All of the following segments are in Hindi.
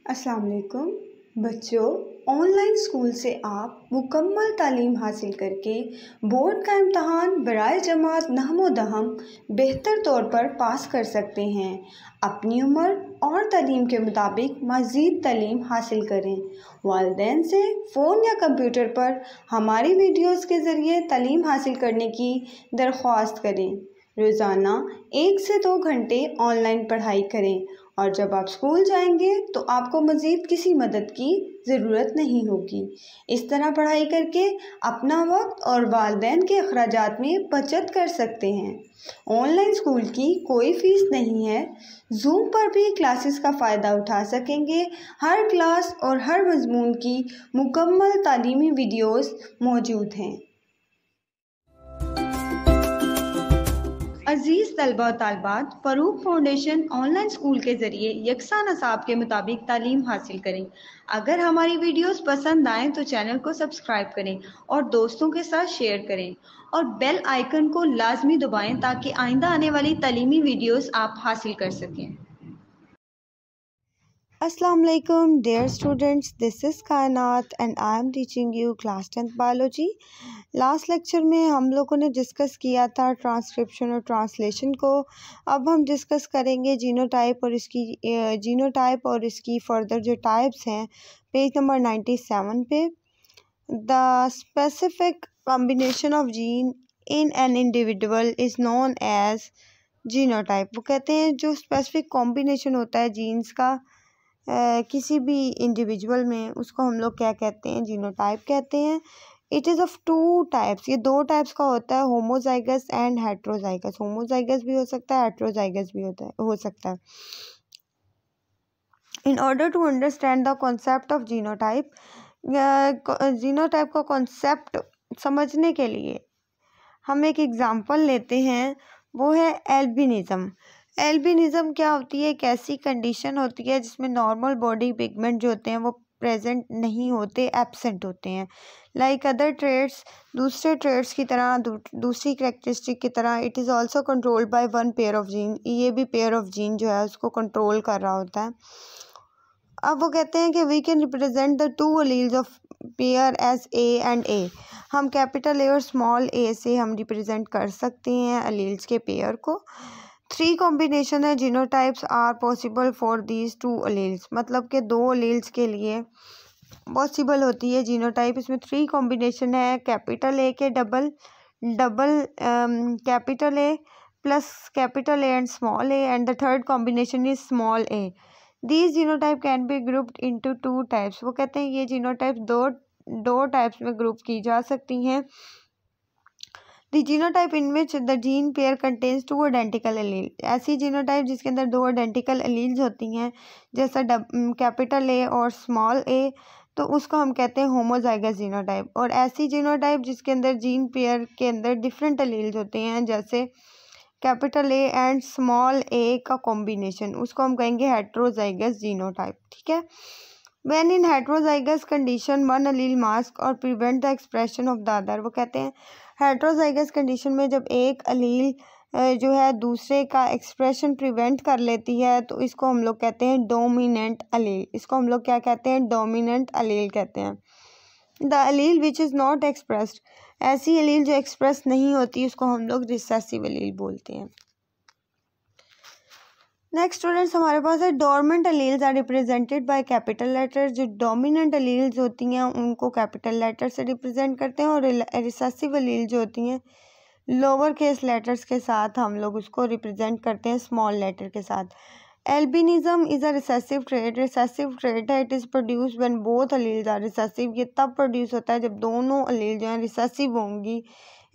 अस्सलाम वालेकुम बच्चों। ऑनलाइन स्कूल से आप मुकम्मल तालीम हासिल करके बोर्ड का इम्तहान बराए जमात नहमो दहम बेहतर तौर पर पास कर सकते हैं। अपनी उम्र और तालीम के मुताबिक मज़ीद तालीम हासिल करें। वालिदैन से फ़ोन या कंप्यूटर पर हमारी वीडियोस के ज़रिए तालीम हासिल करने की दरख्वास्त करें। रोज़ाना 1 से 2 घंटे ऑनलाइन पढ़ाई करें और जब आप स्कूल जाएंगे तो आपको मज़ीद किसी मदद की ज़रूरत नहीं होगी। इस तरह पढ़ाई करके अपना वक्त और वालिदैन के अखराजात में बचत कर सकते हैं। ऑनलाइन स्कूल की कोई फ़ीस नहीं है। जूम पर भी क्लासेस का फ़ायदा उठा सकेंगे। हर क्लास और हर मज़मून की मुकम्मल तालीमी वीडियोस मौजूद हैं। अजीज़ तलबा और तालबात, फ़रूक फाउंडेशन ऑनलाइन स्कूल के ज़रिए यकसा नसाब के मुताबिक तालीम हासिल करें। अगर हमारी वीडियोस पसंद आएँ तो चैनल को सब्सक्राइब करें और दोस्तों के साथ शेयर करें और बेल आइकन को लाजमी दबाएं ताकि आइंदा आने वाली तालीमी वीडियोस आप हासिल कर सकें। Assalamu alaikum dear students, this is कायनात and I am teaching you class 10th biology। Last lecture में हम लोगों ने डिस्कस किया था ट्रांसक्रिप्शन और ट्रांसलेशन को। अब हम डिस्कस करेंगे जीनोटाइप और इसकी फर्दर जो टाइप्स हैं पेज नंबर 97 पे। The specific combination of gene in an individual is known as genotype. वो कहते हैं जो स्पेसिफिक कॉम्बिनेशन होता है जीन्स का किसी भी इंडिविजुअल में, उसको हम लोग क्या कहते हैं? जीनोटाइप कहते हैं। इट इज़ ऑफ 2 टाइप्स, ये 2 टाइप्स का होता है, होमोजाइगस एंड हेट्रोजाइगस। होमोजाइगस भी हो सकता है, हेट्रोजाइगस भी हो सकता है। In order to understand the concept of genotype, genotype का कॉन्सेप्ट समझने के लिए हम एक एग्जांपल लेते हैं, वो है एल्बिनिज़म। एल्बिनिज़म क्या होती है? एक ऐसी कंडीशन होती है जिसमें नॉर्मल बॉडी पिगमेंट जो होते हैं वो प्रेजेंट नहीं होते, एब्सेंट होते हैं। लाइक अदर ट्रेड्स, दूसरे ट्रेड्स की तरह, दूसरी कैरेक्टरिस्टिक की तरह, it is also controlled by 1 pair of gene. ये भी पेयर ऑफ जीन जो है उसको कंट्रोल कर रहा होता है। अब वो कहते हैं कि we can represent the 2 alleles of pair as A and A. हम कैपिटल ए और स्मॉल ए से हम रिप्रेजेंट कर सकते हैं एलील्स के पेयर को। 3 कॉम्बिनेशन है genotypes are possible for these 2 alleles, मतलब कि 2 एलील्स के लिए पॉसिबल होती है जीनोटाइप। इसमें 3 कॉम्बिनेशन है, कैपिटल ए के double capital A plus capital A and small A, and the third combination is small A. These genotype can be grouped into 2 types. वो कहते हैं ये जीनोटाइप दो टाइप्स में ग्रुप की जा सकती हैं। The genotype in which the gene pair contains 2 identical allele, ऐसी जीनोटाइप जिसके अंदर 2 आइडेंटिकल एलील्स होती हैं, जैसा कैपिटल ए और स्मॉल ए, तो उसको हम कहते हैं होमोजाइगस जीनोटाइप। और ऐसी जीनोटाइप जिसके अंदर जीन पेयर के अंदर डिफरेंट एलील्स होते हैं, जैसे कैपिटल ए एंड स्मॉल ए का कॉम्बिनेशन, उसको हम कहेंगे हेट्रोजाइगस जीनोटाइप। ठीक है। When in heterozygous condition one allele mask or prevent the expression of the other, वो कहते हैं हेट्रोजाइगस कंडीशन में जब एक अलील जो है दूसरे का एक्सप्रेशन प्रिवेंट कर लेती है तो इसको हम लोग कहते हैं डोमिनेंट अलील। इसको हम लोग क्या कहते हैं? डोमिनेंट अलील कहते हैं। The allele which is not expressed, ऐसी अलील जो एक्सप्रेस नहीं होती उसको हम लोग रिसेसिव अलील बोलते हैं। नेक्स्ट स्टूडेंट्स हमारे पास है dominant alleles are represented by capital letter. जो डोमिनेंट अलील्स होती हैं उनको कैपिटल लेटर से रिप्रेजेंट करते हैं, और रिसेसिव अलील जो होती हैं लोअर केस लेटर्स के साथ हम लोग उसको रिप्रेजेंट करते हैं स्मॉल लेटर के साथ। Albinism is a recessive trait. Recessive trait है, it is produce when both alleles are recessive. ये तब प्रोड्यूस होता है जब दोनों अलील जो हैं रिसेसिव होंगी।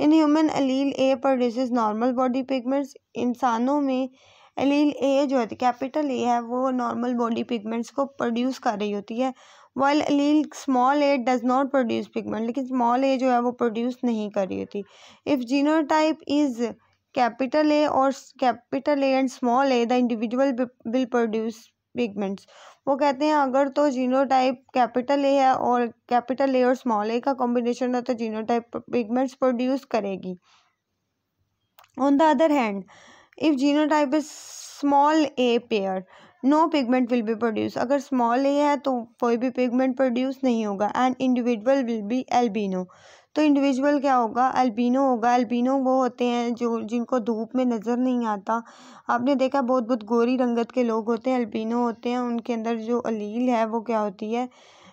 In human allele A produces normal body pigments. इंसानों में एलील ए जो है कैपिटल ए है वो नॉर्मल बॉडी पिगमेंट्स को प्रोड्यूस कर रही होती है, while allele small A does not produce pigment, लेकिन स्मॉल ए जो है वो प्रोड्यूस नहीं कर रही होती। If genotype is capital A और capital A and small A the individual will produce pigments. वो कहते हैं अगर तो जीनोटाइप कैपिटल ए है और कैपिटल ए और स्मॉल ए का कॉम्बिनेशन है तो जीनोटाइप पिगमेंट्स प्रोड्यूस करेगी। On the other hand, if genotype is small a pair, no pigment will be produce. अगर स्मॉल ए है तो कोई भी पिगमेंट प्रोड्यूस नहीं होगा। And individual will be albino. तो इंडिविजुअल क्या होगा? अल्बिनो होगा। अल्बिनो वो होते हैं जो जिनको धूप में नज़र नहीं आता। आपने देखा बहुत बहुत गोरी रंगत के लोग होते हैं, अल्बिनो होते हैं। उनके अंदर जो अलील है वो क्या होती है,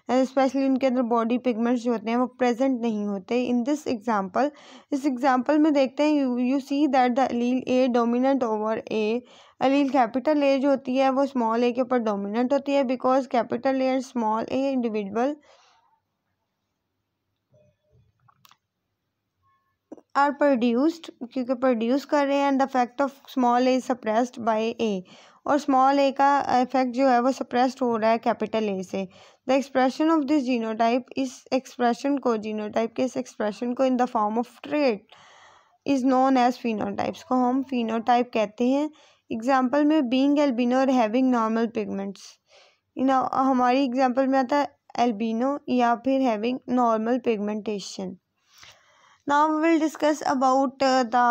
स्पेशली उनके अंदर बॉडी पिगमेंट्स जो होते हैं वो प्रेजेंट नहीं होते। इन दिस एग्जांपल, इस एग्जांपल में देखते हैं you see that the allele A dominant over A. Allele capital A जो होती है वो स्मॉल ए के ऊपर डोमिनेंट होती है, because capital A and small A individual are produced, क्योंकि प्रोड्यूस कर रहे हैं। And the effect of small A suppressed by A, और स्मॉल ए का इफेक्ट जो है वो सप्रेस्ड हो रहा है कैपिटल ए से। The expression of this genotype, इस एक्सप्रेशन को, जीनोटाइप के इस एक्सप्रेशन को in the form of trait is known as phenotypes, को हम फिनोटाइप कहते हैं। एग्जाम्पल में बीइंग एल्बिनो और हैविंग नॉर्मल पिगमेंट्स, हमारी एग्जाम्पल में आता है एल्बिनो या फिर having normal pigmentation. Now we will discuss about the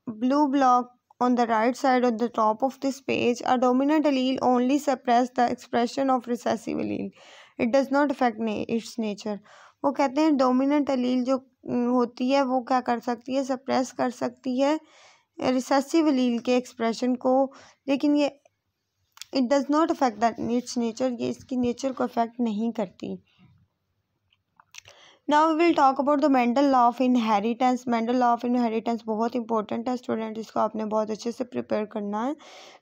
blue block on the right side on the top of this page. A dominant allele only suppress the expression of recessive allele. It does not affect its nature. वो कहते हैं डोमिनेंट अलील जो होती है वो क्या कर सकती है, सप्रेस कर सकती है रिसेसिव अलील के एक्सप्रेशन को, लेकिन ये it does not affect that its nature, ये इसकी नेचर को अफेक्ट नहीं करती। Now we will talk about the Mendel law of inheritance. Mendel law of inheritance बहुत इंपॉर्टेंट है स्टूडेंट, इसको आपने बहुत अच्छे से प्रिपेयर करना है,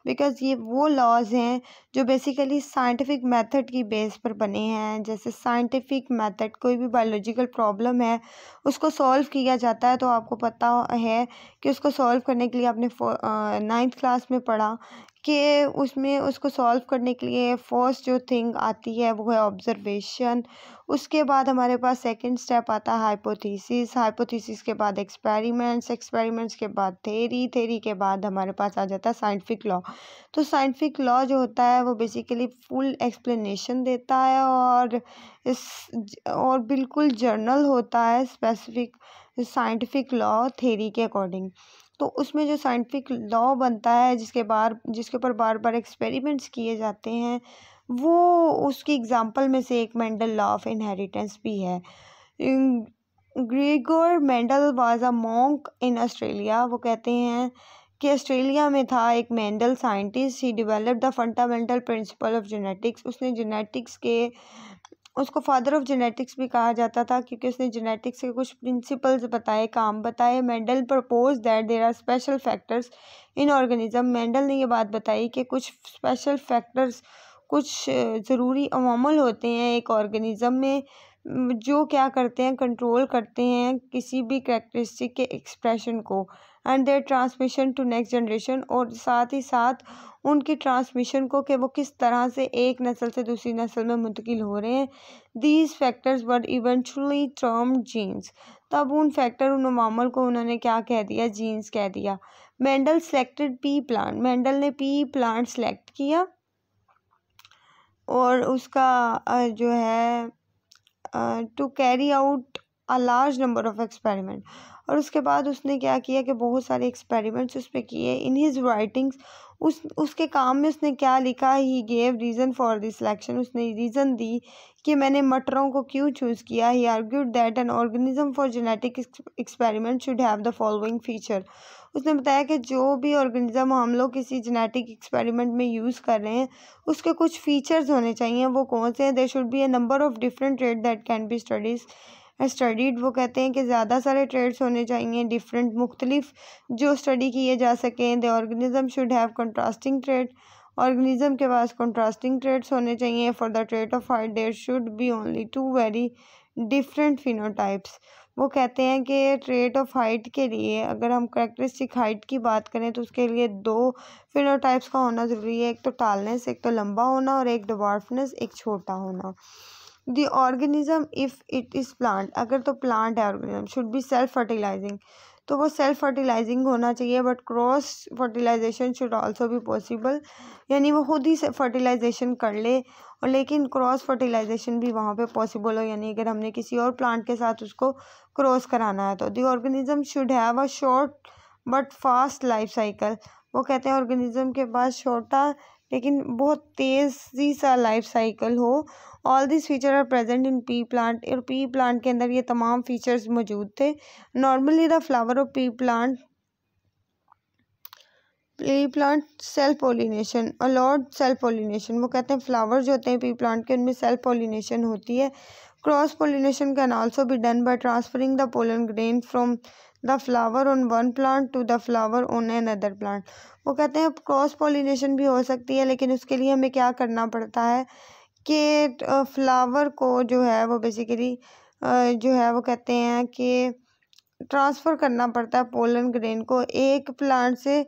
बिकॉज ये वो लॉज हैं जो बेसिकली साइंटिफिक मेथड की बेस पर बने हैं। जैसे साइंटिफिक मेथड, कोई भी बायोलॉजिकल प्रॉब्लम है उसको सॉल्व किया जाता है, तो आपको पता है कि उसको सॉल्व करने के लिए आपने 9th क्लास में पढ़ा कि उसमें उसको सॉल्व करने के लिए फर्स्ट जो थिंग आती है वो है ऑब्जर्वेशन। उसके बाद हमारे पास सेकंड स्टेप आता है हाइपोथेसिस, हाइपोथेसिस के बाद एक्सपेरिमेंट्स, एक्सपेरिमेंट्स के बाद थेरी, थेरी के बाद हमारे पास आ जाता है साइंटिफिक लॉ। तो साइंटिफिक लॉ जो होता है वो बेसिकली फुल एक्सप्लेनेशन देता है और बिल्कुल जर्नल होता है स्पेसिफिक साइंटिफिक लॉ थेरी के अकॉर्डिंग। तो उसमें जो साइंटिफिक लॉ बनता है जिसके ऊपर बार बार एक्सपेरिमेंट्स किए जाते हैं, वो उसकी एग्जांपल में से एक मेंडल लॉ ऑफ इनहेरिटेंस भी है। Gregor Mendel was a monk in Australia. वो कहते हैं कि ऑस्ट्रेलिया में था एक Mendel scientist. He developed the fundamental principle of genetics. उसने जेनेटिक्स के, उसको फादर ऑफ जेनेटिक्स भी कहा जाता था क्योंकि उसने जेनेटिक्स के कुछ प्रिंसिपल्स बताए, काम बताए। Mendel propose that there are special factors in organism. Mendel ने ये बात बताई कि कुछ स्पेशल फैक्टर्स, कुछ ज़रूरी अवामल होते हैं एक ऑर्गेनिज्म में जो क्या करते हैं, कंट्रोल करते हैं किसी भी कैरेक्टरिस्टिक के एक्सप्रेशन को, and their transmission to next generation, और साथ ही साथ उनकी ट्रांसमिशन को कि वो किस तरह से एक नस्ल से दूसरी नस्ल में मुंतकिल हो रहे हैं। These factors were eventually termed genes. तब उन फैक्टर, उन अवामल को उन्होंने क्या कह दिया, जीन्स कह दिया। Mendel selected pea plant. Mendel ने पी प्लांट सेलेक्ट किया और उसका जो है to carry out a large number of experiment, और उसके बाद उसने क्या किया कि बहुत सारे एक्सपेरिमेंट्स उस पर किए। इन हिज राइटिंग्स, उसके काम में उसने क्या लिखा, he gave reason for this selection. उसने रीज़न दी कि मैंने मटरों को क्यों चूज़ किया। He argued that an organism for genetic experiment should have the following feature. उसने बताया कि जो भी ऑर्गेनिज्म हम लोग किसी जेनेटिक एक्सपेरिमेंट में यूज़ कर रहे हैं उसके कुछ फीचर्स होने चाहिए। वो कौन से हैं? There should be a number of different trait that can be studied. वो कहते हैं कि ज़्यादा सारे ट्रेड्स होने चाहिए, डिफरेंट मुख्तलिफ जो स्टडी किए जा सकें। The organism should have contrasting trait. Organism के पास कंट्रास्टिंग ट्रेड्स होने चाहिए। For the trait of height there should be only 2 very different phenotypes. वो कहते हैं कि ट्रेट ऑफ हाइट के लिए, अगर हम करेक्टरिस्टिक हाइट की बात करें तो उसके लिए 2 फिनोटाइप्स का होना ज़रूरी है। एक तो टालनेस, एक तो लंबा होना, और एक डिवार्फनेस, एक छोटा होना। The organism if it is plant, अगर तो प्लांट है organism, should be self fertilizing, तो वो सेल्फ फर्टिलाइजिंग होना चाहिए। But cross fertilization should also be possible, यानी वो खुद ही फर्टिलाइजेशन कर ले, और लेकिन क्रॉस फर्टिलाइजेशन भी वहाँ पे पॉसिबल हो, यानी अगर हमने किसी और प्लांट के साथ उसको क्रॉस कराना है तो। The organism should have a short but fast life cycle, वो कहते हैं ऑर्गेनिज्म के पास छोटा लेकिन बहुत तेज़ी सा लाइफ साइकिल हो। All this feature are present in pea plant, और पी प्लांट के अंदर ये तमाम फीचर्स मौजूद थे। Normally the flower of pea plant self pollination a lot self pollination. वो कहते हैं फ्लावर जो होते हैं पी प्लांट के उनमें सेल्फ पोलिनेशन होती है। Cross pollination can also be done by transferring the pollen grain from the flower on one plant to the flower on an other plant. वो कहते हैं क्रॉस पोलिनेशन भी हो सकती है, लेकिन उसके लिए हमें क्या करना पड़ता है कि फ्लावर को जो है वो बेसिकली जो है वो कहते हैं कि ट्रांसफ़र करना पड़ता है पोलन ग्रेन को एक प्लांट से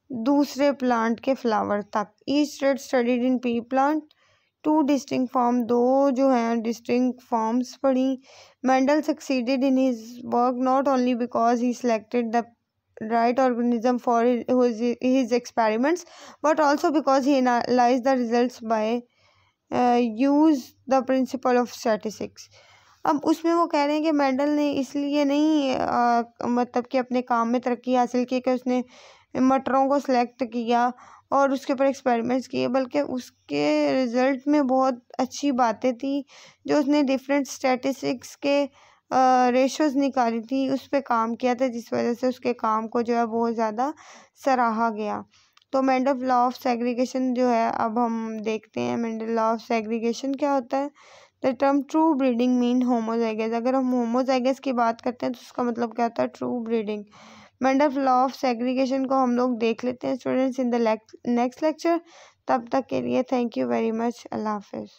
दूसरे प्लांट के फ्लावर तक। Each state studied in pea plant two distinct form, दो जो हैं डिस्टिंक्ट फॉर्म्स पढ़ी। Mendel succeeded in his work not only because he selected the right organism for his experiments, but also because he analyzed the results by use the principle of statistics। अब उसमें वो कह रहे हैं कि मेंडल ने इसलिए नहीं मतलब कि अपने काम में तरक्की हासिल की कि उसने मटरों को सिलेक्ट किया और उसके ऊपर एक्सपेरिमेंट्स किए, बल्कि उसके रिज़ल्ट में बहुत अच्छी बातें थी जो उसने डिफरेंट स्टैटिस्टिक्स के रेशोज़ निकाली थी, उस पर काम किया था, जिस वजह से उसके काम को जो है बहुत ज़्यादा सराहा गया। तो मेंडल लॉ ऑफ सेग्रीगेशन जो है अब हम देखते हैं। मेंडल लॉ ऑफ सेग्रीगेशन क्या होता है? The term true breeding mean homozygous. अगर हम होमोजाइगस की बात करते हैं तो उसका मतलब क्या होता है? True breeding. Mendel law of segregation को हम लोग देख लेते हैं students in the next lecture. तब तक के लिए थैंक यू वेरी मच। अल्लाह हाफिज़।